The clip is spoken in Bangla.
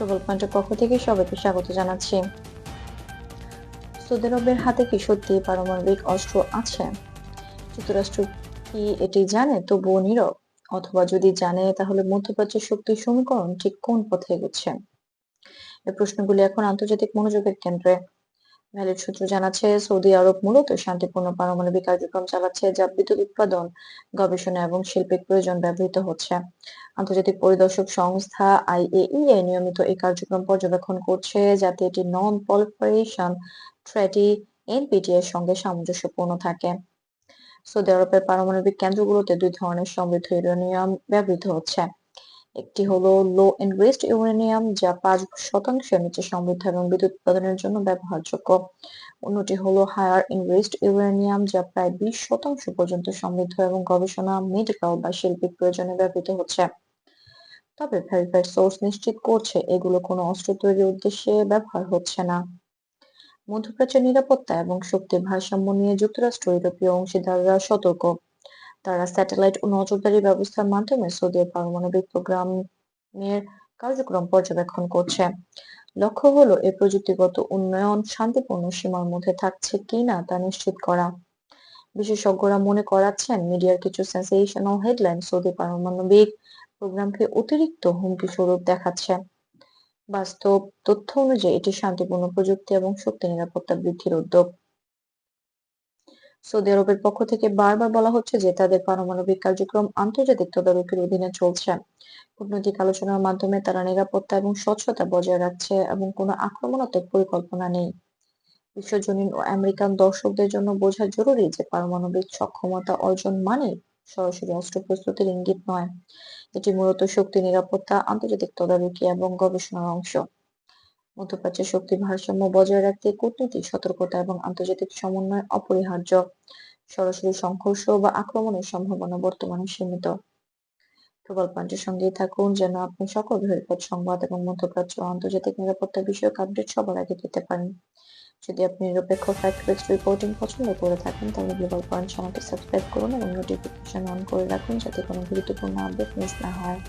প্রবল পয়েন্টের পক্ষ থেকে সবাইকে স্বাগত জানাচ্ছি। সৌদি আরবের হাতে কি সত্যি পারমাণবিক অস্ত্র আছে? যুক্তরাষ্ট্র কি এটি জানে তবুও নীরব? অথবা যদি জানে তাহলে মধ্যপ্রাচ্যের শক্তির সমীকরণ ঠিক কোন পথে এগোচ্ছে? এই প্রশ্নগুলি এখন আন্তর্জাতিক মনোযোগের কেন্দ্রে। ভ্যালিড সূত্র জানাচ্ছে, সৌদি আরব মূলত শান্তিপূর্ণ পারমাণবিক কার্যক্রম চালাচ্ছে, যা বিদ্যুৎ উৎপাদন, গবেষণা এবং শিল্পের প্রয়োজন ব্যবহৃত হচ্ছে। আন্তর্জাতিক পরিদর্শক সংস্থা আইএইএ নিয়মিত এই কার্যক্রম পর্যবেক্ষণ করছে, যাতে এটি নন প্রলিফারেশন ট্রেটি এনপিটি এর সঙ্গে সামঞ্জস্যপূর্ণ থাকে। সৌদি আরবের পারমাণবিক কেন্দ্রগুলোতে দুই ধরনের সমৃদ্ধ ইউরেনিয়াম ব্যবহৃত হচ্ছে। একটি হলো লো এনরিচড ইউরেনিয়াম, যা 5% নিচে সমৃদ্ধ এবং বিদ্যুৎ উৎপাদনের জন্য ব্যবহারযোগ্য। অন্যটি হলো হায়ার এনরিচড ইউরেনিয়াম, যা প্রায় 20% পর্যন্ত সমৃদ্ধ এবং গবেষণা, মেডিকেল বা শিল্পের প্রয়োজনে ব্যবহৃত হচ্ছে। তবে ভেরিফাইড সোর্স নিশ্চিত করছে এগুলো কোনো অস্ত্র তৈরির উদ্দেশ্যে ব্যবহার হচ্ছে না। মধ্যপ্রাচ্যের নিরাপত্তা এবং শক্তির ভারসাম্য নিয়ে যুক্তরাষ্ট্র ও ইউরোপীয় অংশীদাররা সতর্ক। তারা স্যাটেলাইট ও নজরদারি ব্যবস্থার মাধ্যমে সৌদির পারমাণবিক প্রোগ্রামের কার্যক্রম পর্যবেক্ষণ করছে। লক্ষ্য হলো এই প্রযুক্তিগত উন্নয়ন শান্তিপূর্ণ সীমার মধ্যে থাকছে কিনা তা নিশ্চিত করা। বিশেষজ্ঞরা মনে করাচ্ছেন, মিডিয়ার কিছু সেন্সেশনাল হেডলাইন সৌদি পারমাণবিক প্রোগ্রামকে অতিরিক্ত হুমকি স্বরূপ দেখাচ্ছে। বাস্তব তথ্য অনুযায়ী এটি শান্তিপূর্ণ প্রযুক্তি এবং শক্তি নিরাপত্তা বৃদ্ধির উদ্যোগ। সৌদি আরবের পক্ষ থেকে বারবার বলা হচ্ছে যে তাদের পারমাণবিক কার্যক্রম আন্তর্জাতিক তদারকির অধীনে চলছে। কূটনৈতিক আলোচনার মাধ্যমে তারা নিরাপত্তা এবং স্বচ্ছতা বজায় রাখছে এবং কোনো আক্রমণাত্মক পরিকল্পনা নেই। বিশ্বজনীন ও আমেরিকান দর্শকদের জন্য বোঝা জরুরি যে পারমাণবিক সক্ষমতা অর্জন মানে সরাসরি অস্ত্র প্রস্তুতির ইঙ্গিত নয়। এটি মূলত শক্তি নিরাপত্তা, আন্তর্জাতিক তদারকি এবং গবেষণার অংশ। মধ্যপ্রাচ্যের শক্তির ভারসাম্য বজায় রাখতে কূটনৈতিক সতর্কতা এবং আন্তর্জাতিক সমন্বয় অপরিহার্য। সরাসরি সংঘর্ষ বা আক্রমণের সম্ভাবনা বর্তমানে সীমিত। প্রবল পয়েন্টের সঙ্গেই থাকুন যেন আপনি সকল ভেরিফাইড সংবাদ এবং মধ্যপ্রাচ্য ও আন্তর্জাতিক নিরাপত্তা বিষয়ক আপডেট সবার আগে পেতে পারেন। যদি আপনি নিরপেক্ষ ফ্যাক্ট বেসড রিপোর্টিং পছন্দ করে থাকেন, তাহলে গ্লোবাল পয়েন্ট চ্যানেলটি সাবস্ক্রাইব করুন এবং নোটিফিকেশন অন করে রাখুন, যাতে কোনো গুরুত্বপূর্ণ আপডেট মিস না হয়।